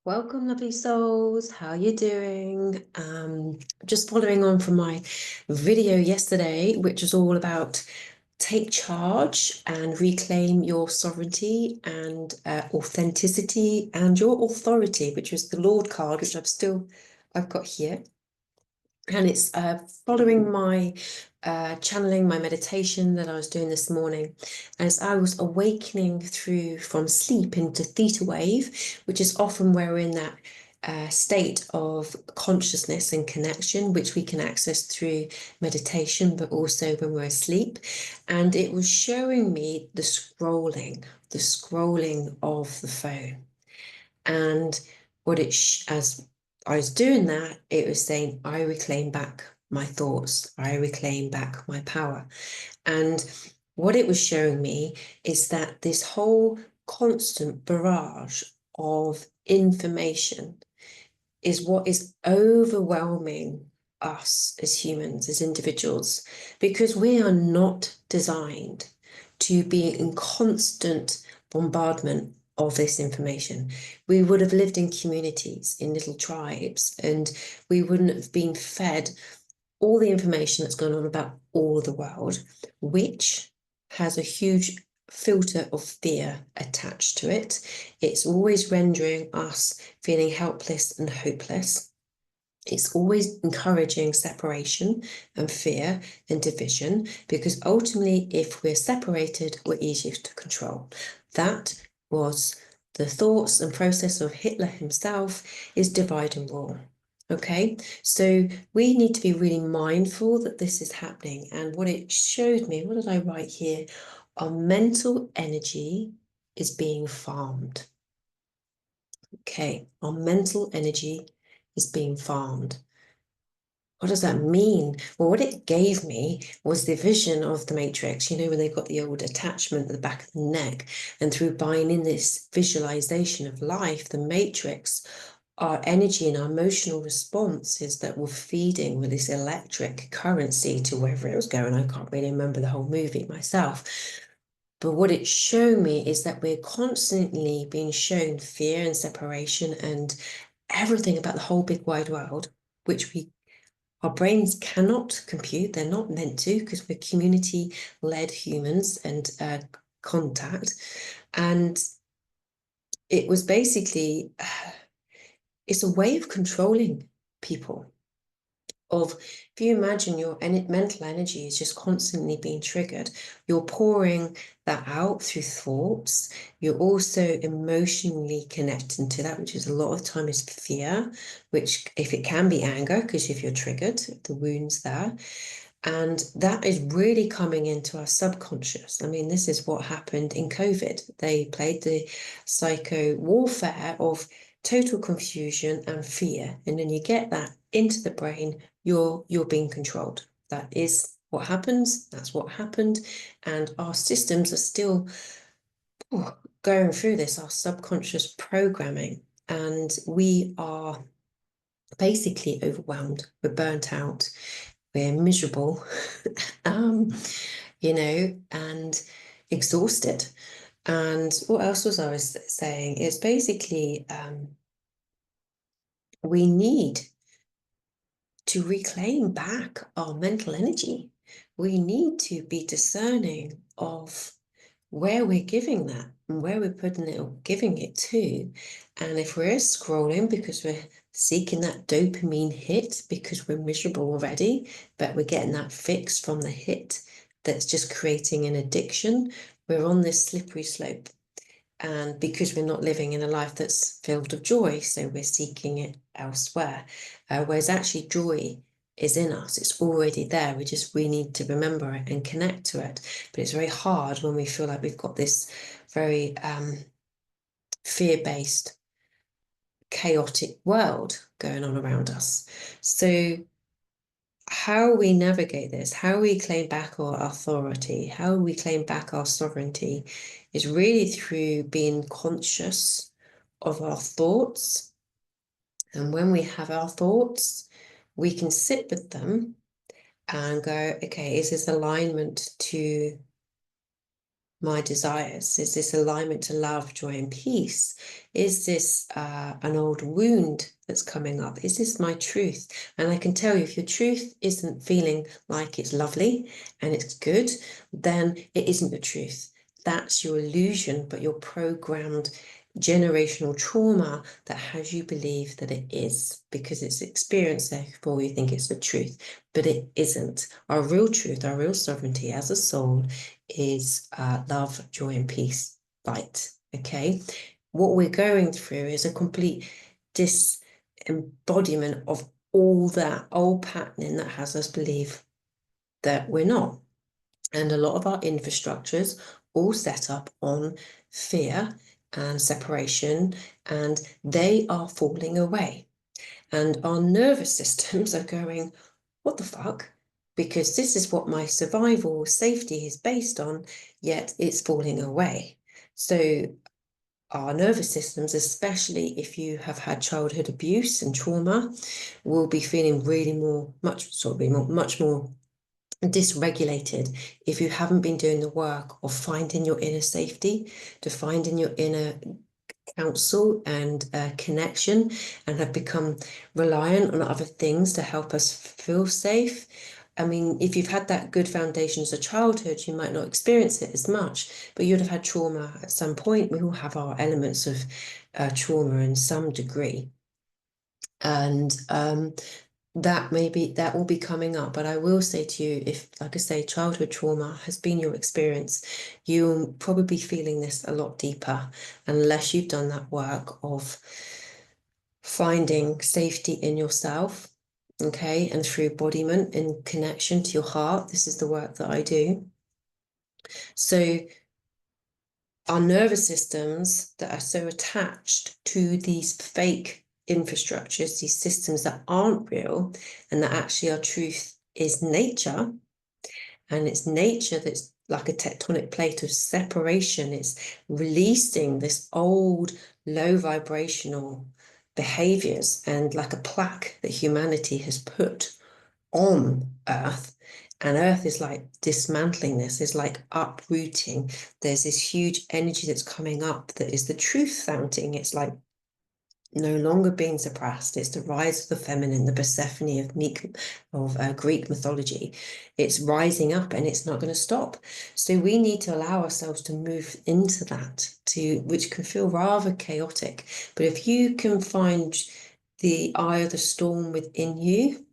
Welcome, lovely souls. How are you doing? Just following on from my video yesterday, which was all about take charge and reclaim your sovereignty and authenticity and your authority, which was the Lord card, which I've got here. And it's following my channeling, my meditation that I was doing this morning, as I was awakening from sleep into theta wave, which is often where we're in that state of consciousness and connection, which we can access through meditation, but also when we're asleep. And it was showing me the scrolling of the phone. And as I was doing that, it was saying, I reclaim back my thoughts, I reclaim back my power. And what it was showing me is that this whole constant barrage of information is what is overwhelming us as humans, as individuals, because we are not designed to be in constant bombardment of this information. We would have lived in communities, in little tribes, and we wouldn't have been fed all the information that's going on about all the world, which has a huge filter of fear attached to it. It's always rendering us feeling helpless and hopeless. It's always encouraging separation and fear and division, because ultimately, if we're separated, we're easier to control. That was the thoughts and process of Hitler himself, is divide and rule. Okay, so we need to be really mindful that this is happening. And what it showed me, what did I write here? Our mental energy is being farmed. Okay, our mental energy is being farmed. What does that mean? Well, what it gave me was the vision of the Matrix, you know, when they've got the old attachment at the back of the neck, and through buying in this visualization of life, the Matrix, our energy and our emotional responses that were feeding with this electric currency to wherever it was going. I can't really remember the whole movie myself. But what it showed me is that we're constantly being shown fear and separation and everything about the whole big wide world, which our brains cannot compute. They're not meant to, because we're community-led humans and contact. And it was basically, it's a way of controlling people. If you imagine your mental energy is just constantly being triggered, you're pouring that out through thoughts. You're also emotionally connected to that, which is a lot of time is fear, which if it can be anger, because if you're triggered, the wound's there. And that is really coming into our subconscious. I mean, this is what happened in COVID. They played the psycho warfare of total confusion and fear. And then you get that into the brain, you're being controlled. That is what happens. That's what happened. And our systems are still going through this, our subconscious programming. And we are basically overwhelmed. We're burnt out. We're miserable, you know, and exhausted. And what else was I saying? It's basically we need to reclaim back our mental energy. We need to be discerning of where we're giving that and where we're putting it or giving it to. And if we're scrolling because we're seeking that dopamine hit because we're miserable already, but we're getting that fix from the hit that's just creating an addiction, we're on this slippery slope. And because we're not living in a life that's filled with joy, so we're seeking it elsewhere. Whereas actually joy is in us. It's already there. We need to remember it and connect to it. But it's very hard when we feel like we've got this very fear-based, chaotic world going on around us. So how we navigate this, how we claim back our authority, how we claim back our sovereignty is really through being conscious of our thoughts. And when we have our thoughts, we can sit with them and go, okay, is this alignment to my desires? Is this alignment to love, joy, and peace? Is this an old wound that's coming up? Is this my truth? And I can tell you, if your truth isn't feeling like it's lovely and it's good, then it isn't your truth. That's your illusion, but your programmed generational trauma that has you believe that it is, because it's experienced, therefore you think it's the truth, but it isn't. Our real truth, our real sovereignty as a soul is love, joy, and peace, light. Okay, what we're going through is a complete disembodiment of all that old patterning that has us believe that we're not. And a lot of our infrastructures all set up on fear and separation, and they are falling away. And our nervous systems are going, what the fuck? Because this is what my survival safety is based on, yet it's falling away. So our nervous systems, especially if you have had childhood abuse and trauma, will be feeling really much more dysregulated if you haven't been doing the work of finding your inner safety, to finding your inner counsel and connection, and have become reliant on other things to help us feel safe. I mean, if you've had that good foundation as a childhood, you might not experience it as much, but you'd have had trauma at some point. We all have our elements of trauma in some degree. And that will be coming up. But I will say to you, if, like I say, childhood trauma has been your experience, you'll probably be feeling this a lot deeper unless you've done that work of finding safety in yourself. Okay, and through embodiment and connection to your heart. This is the work that I do. So our nervous systems that are so attached to these fake infrastructures, these systems that aren't real, and that actually our truth is nature, and it's nature that's like a tectonic plate of separation. It's releasing this old low vibrational behaviors, and like a plaque that humanity has put on Earth. And Earth is like dismantling this, is like uprooting. There's this huge energy that's coming up that is the truth fountain. It's like no longer being suppressed. It's the rise of the feminine, the Persephone of Greek mythology. It's rising up, and it's not going to stop. So we need to allow ourselves to move into that, which can feel rather chaotic. But if you can find the eye of the storm within you,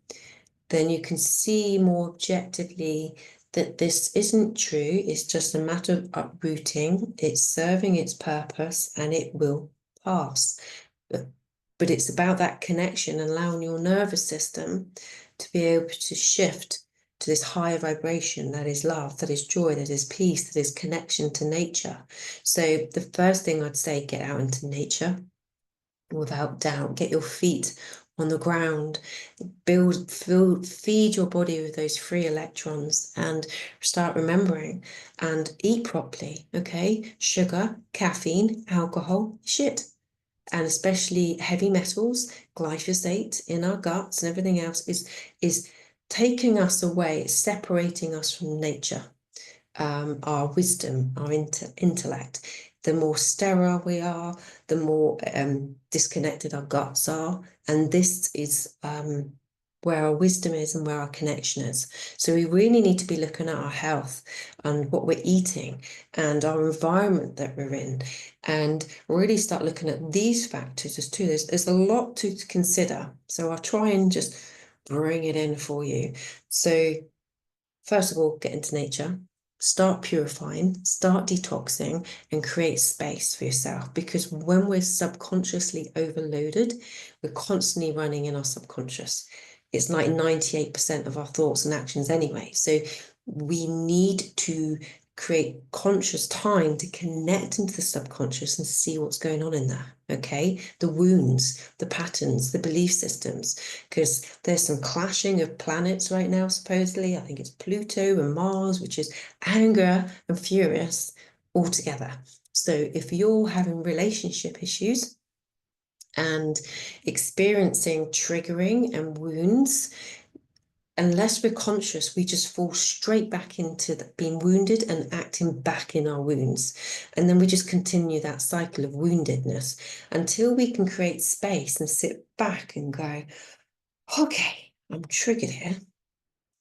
then you can see more objectively that this isn't true. It's just a matter of uprooting. It's serving its purpose, and it will pass. But it's about that connection, allowing your nervous system to be able to shift to this higher vibration that is love, that is joy, that is peace, that is connection to nature. So the first thing I'd say, get out into nature without doubt. Get your feet on the ground, feed your body with those free electrons, and start remembering, and eat properly. Okay, sugar, caffeine, alcohol, shit. And especially heavy metals, glyphosate in our guts and everything else is taking us away, separating us from nature, our wisdom, our intellect. The more sterile we are, the more disconnected our guts are. And this is where our wisdom is and where our connection is. So we really need to be looking at our health and what we're eating and our environment that we're in, and really start looking at these factors as too. There's a lot to consider. So I'll try and just bring it in for you. So first of all, get into nature. Start purifying, start detoxing, and create space for yourself. Because when we're subconsciously overloaded, we're constantly running in our subconscious. It's like 98% of our thoughts and actions anyway. So we need to create conscious time to connect into the subconscious and see what's going on in there. Okay, the wounds, the patterns, the belief systems, because there's some clashing of planets right now, supposedly. I think it's Pluto and Mars, which is anger and furious all together. So if you're having relationship issues and experiencing triggering and wounds, unless we're conscious, we just fall straight back into being wounded and acting back in our wounds. And then we just continue that cycle of woundedness until we can create space and sit back and go, okay, I'm triggered here.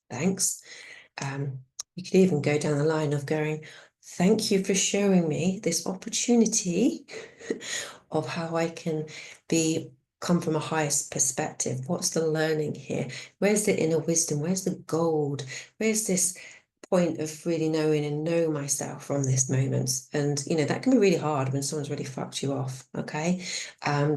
Thanks. You could even go down the line of going, thank you for showing me this opportunity of how I can come from a highest perspective. What's the learning here? Where's the inner wisdom? Where's the gold? Where's this point of really knowing and know myself from this moment? And you know, that can be really hard when someone's really fucked you off, okay?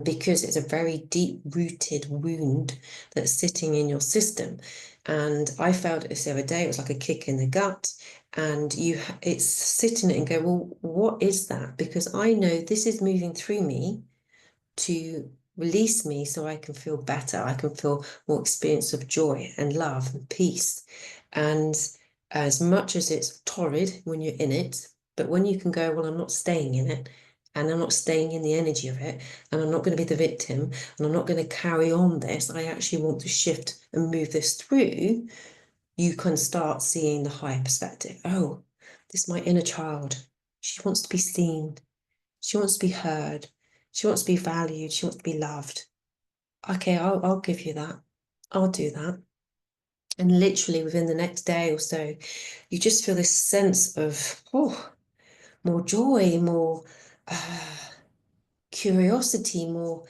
Because it's a very deep rooted wound that's sitting in your system. And I felt it this the other day. It was like a kick in the gut. And it's sitting and go, well, what is that? Because I know this is moving through me to release me so I can feel better. I can feel more experience of joy and love and peace. And as much as it's torrid when you're in it, but when you can go, well, I'm not staying in it, and I'm not staying in the energy of it, and I'm not going to be the victim, and I'm not going to carry on this, I actually want to shift and move this through, you can start seeing the higher perspective. Oh, this is my inner child. She wants to be seen. She wants to be heard. She wants to be valued. She wants to be loved. Okay, I'll give you that. I'll do that. And literally within the next day or so, you just feel this sense of, more joy, more curiosity, more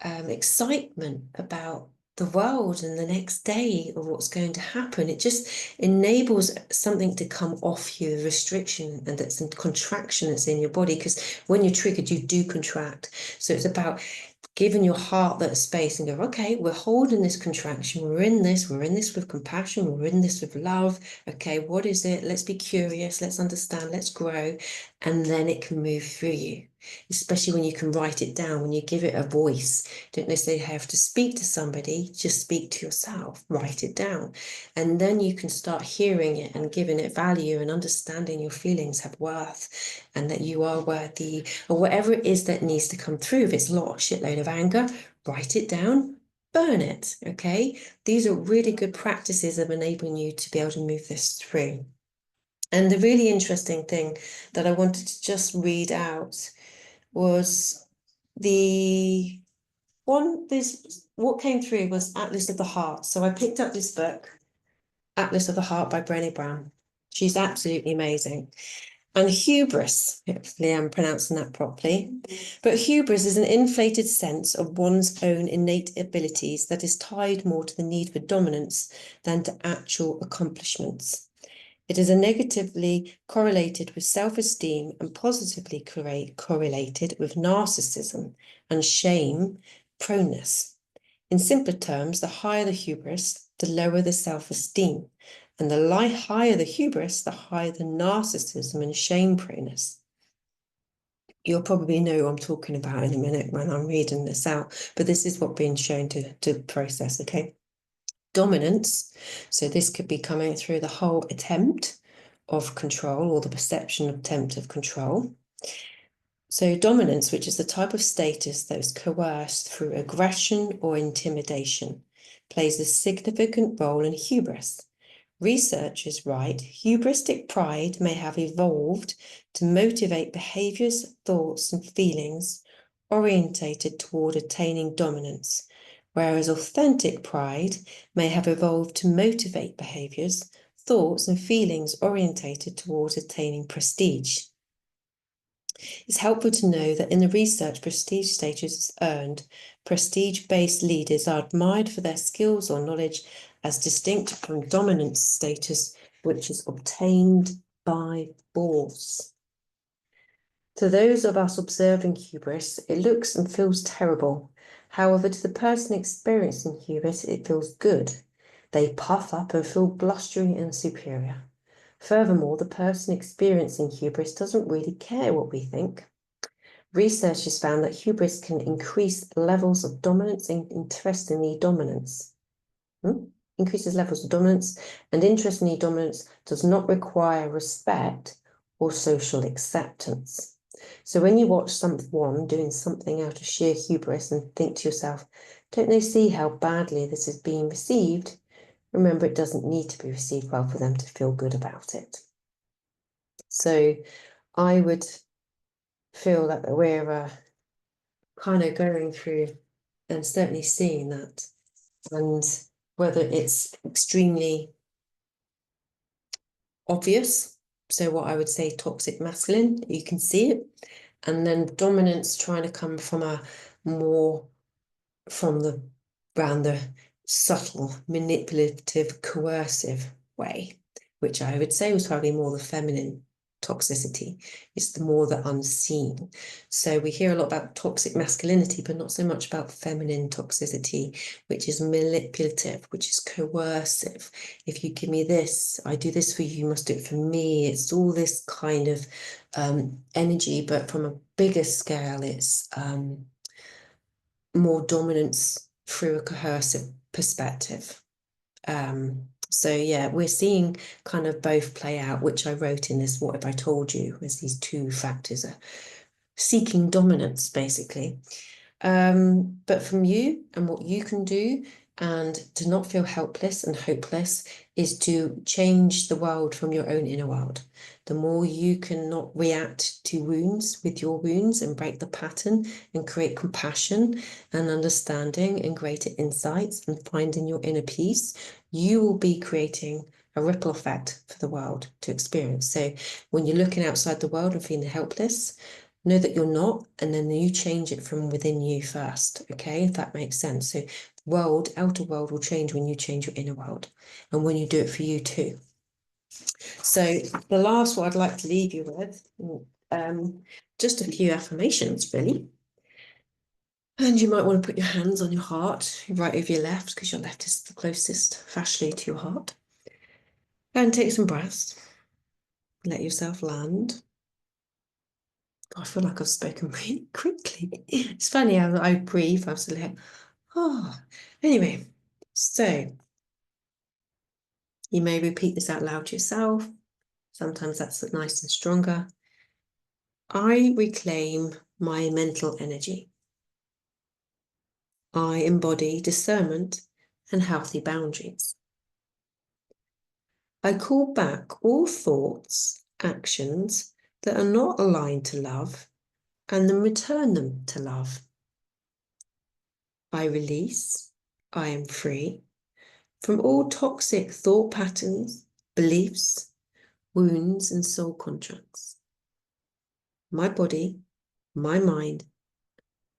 excitement about the world and the next day or what's going to happen. It just enables something to come off you, the restriction and that's in contraction that's in your body, because when you're triggered, you do contract. So it's about giving your heart that space and go, okay, we're holding this contraction. We're in this with compassion. We're in this with love. Okay, what is it? Let's be curious. Let's understand. Let's grow. And then it can move through you, especially when you can write it down, when you give it a voice. Don't necessarily have to speak to somebody, just speak to yourself, write it down. And then you can start hearing it and giving it value and understanding your feelings have worth and that you are worthy, or whatever it is that needs to come through. If it's a shitload of anger, write it down, burn it, okay? These are really good practices of enabling you to be able to move this through. And the really interesting thing that I wanted to just read out was what came through was Atlas of the Heart. So I picked up this book, Atlas of the Heart by Brene Brown. She's absolutely amazing. And hubris, hopefully I'm pronouncing that properly, but hubris is an inflated sense of one's own innate abilities that is tied more to the need for dominance than to actual accomplishments. It is a negatively correlated with self-esteem and positively correlated with narcissism and shame proneness. In simpler terms, the higher the hubris, the lower the self-esteem. And the higher the hubris, the higher the narcissism and shame proneness. You'll probably know what I'm talking about in a minute when I'm reading this out, but this is what's being shown to process, okay? Dominance, so this could be coming through the whole attempt of control or the perception of attempt of control. So dominance, which is the type of status that is coerced through aggression or intimidation, plays a significant role in hubris. Researchers write, hubristic pride may have evolved to motivate behaviors, thoughts, and feelings orientated toward attaining dominance, whereas authentic pride may have evolved to motivate behaviors, thoughts, and feelings orientated towards attaining prestige. It's helpful to know that in the research, prestige status is earned. Prestige-based leaders are admired for their skills or knowledge as distinct from dominance status, which is obtained by force. To those of us observing hubris, it looks and feels terrible. However, to the person experiencing hubris, it feels good. They puff up and feel blustery and superior. Furthermore, the person experiencing hubris doesn't really care what we think. Research has found that hubris can increase levels of dominance and interestingly dominance. Increases levels of dominance, and interestingly dominance does not require respect or social acceptance. So when you watch someone doing something out of sheer hubris and think to yourself, don't they see how badly this is being received? remember, it doesn't need to be received well for them to feel good about it. So I would feel that we're kind of going through and certainly seeing that. And whether it's extremely obvious, so what I would say toxic masculine, you can see it, and then dominance trying to come from a more from the around the subtle, manipulative, coercive way, which I would say was probably more the feminine toxicity. It's the more the unseen. So we hear a lot about toxic masculinity, but not so much about feminine toxicity, which is manipulative, which is coercive. If you give me this, I do this for you, you must do it for me. It's all this kind of energy, but from a bigger scale, it's more dominance through a coercive perspective. So yeah, we're seeing kind of both play out, which I wrote in this What If I Told You, as these two factors are seeking dominance, basically. But from you and what you can do, and to not feel helpless and hopeless, is to change the world from your own inner world. The more you can not react to wounds with your wounds and break the pattern and create compassion and understanding and greater insights and finding your inner peace, you will be creating a ripple effect for the world to experience. So when you're looking outside the world and feeling helpless, know that you're not, and then you change it from within you first, okay? If that makes sense. So world, outer world will change when you change your inner world, and when you do it for you too. So the last one I'd like to leave you with, just a few affirmations, really. And you might want to put your hands on your heart, right over your left, because your left is the closest fascially to your heart. And take some breaths. Let yourself land. I feel like I've spoken really quickly. It's funny how I breathe, I'm still here. Oh, anyway, so you may repeat this out loud to yourself. Sometimes that's nice and stronger. I reclaim my mental energy. I embody discernment and healthy boundaries. I call back all thoughts, actions that are not aligned to love and then return them to love. I release, I am free from all toxic thought patterns, beliefs, wounds, and soul contracts. My body, my mind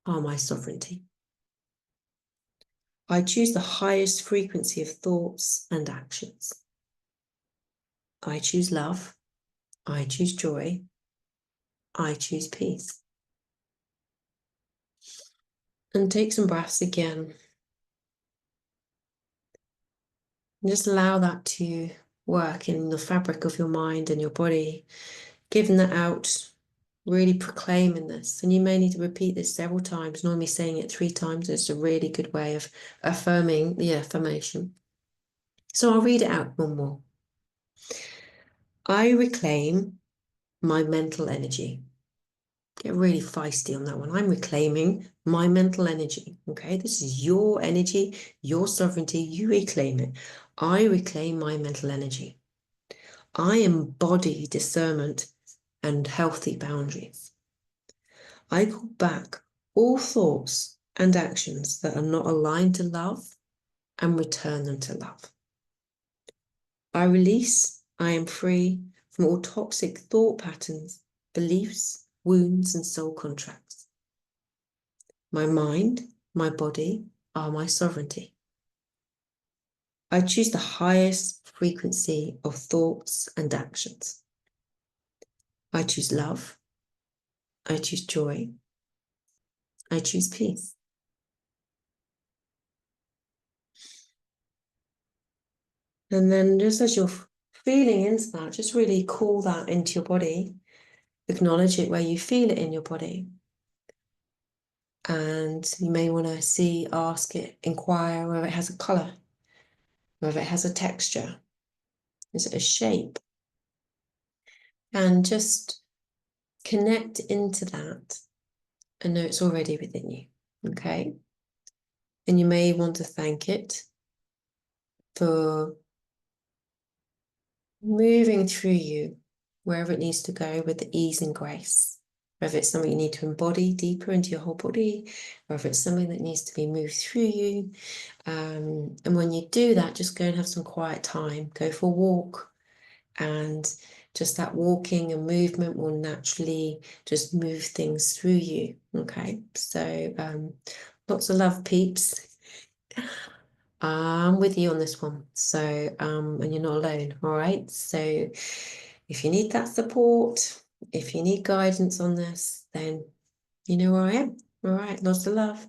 are my sovereignty. I choose the highest frequency of thoughts and actions. I choose love. I choose joy. I choose peace. And take some breaths again. And just allow that to work in the fabric of your mind and your body, giving that out, really proclaiming this. And you may need to repeat this several times. Normally saying it 3 times is a really good way of affirming the affirmation. So I'll read it out one more. I reclaim my mental energy. Get really feisty on that one. I'm reclaiming my mental energy. Okay, this is your energy, your sovereignty. You reclaim it. I reclaim my mental energy. I embody discernment and healthy boundaries. I call back all thoughts and actions that are not aligned to love and return them to love. I release, I am free from all toxic thought patterns, beliefs, wounds, and soul contracts. My mind, my body are my sovereignty. I choose the highest frequency of thoughts and actions. I choose love. I choose joy. I choose peace. And then just as you're feeling into that, just really call that into your body. Acknowledge it where you feel it in your body. And you may want to see, ask it, inquire whether it has a colour, whether it has a texture. Is it a shape? And just connect into that and know it's already within you, okay? And you may want to thank it for moving through you wherever it needs to go with the ease and grace. Whether it's something you need to embody deeper into your whole body, or if it's something that needs to be moved through you. And when you do that, just go and have some quiet time. Go for a walk, and just that walking and movement will naturally just move things through you. Okay, so lots of love, peeps. I'm with you on this one. So, and you're not alone, all right? So if you need that support, if you need guidance on this, then you know where I am. All right, lots of love.